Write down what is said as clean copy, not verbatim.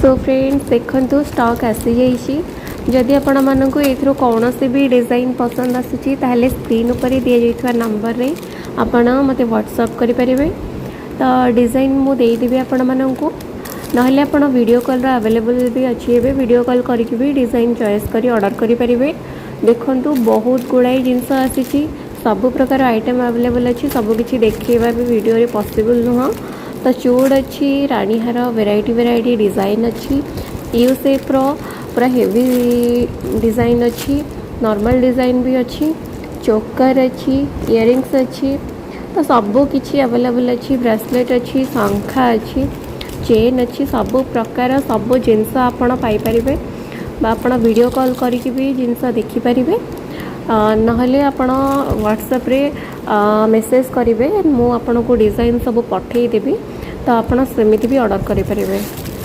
So friends देखंतु stock आसी जाइए जदि आपण मानक एथरो कौन भी डिजाइन पसंद आसूची ताहले स्क्रीन ऊपर दिया जाइथवा नंबर रे आपण मते व्हाट्सएप करि परिबे। तो डिजाइन मु देदेवी आपण मानक नहले आपण वीडियो कॉल अवेलेबल भी अच्छी एबे वीडियो कॉल करके भी डिजाइन चॉइस करी ऑर्डर करि परिबे। देखंतु बहुत गुड़ाई जिनस आसीची सब प्रकार आइटम अवेलेबल अच्छी सब किछि देखैबा भी वीडियो रे पॉसिबल नुह। तो चूड़ अच्छी रानी हार वेराइटी डिजाइन अच्छी यू शेप रो पूरा हेवी डिजाइन अच्छी नॉर्मल डिजाइन भी अच्छी चोकर अच्छी इयरिंग्स अच्छी तो सब किछि अवेलेबल अच्छी ब्रेसलेट अच्छी शंखा अच्छी चेन अच्छी सब प्रकार सब जिनस आपण पाई परिबे बा आपण वीडियो कॉल करके भी जिनस देखि परिबे। नहले आपण व्हाट्सएप रे मेसेज करेंगे मु आपन को डिजाइन सब पठे देबी तो आपण सेमिति भी ऑर्डर करि परिबे।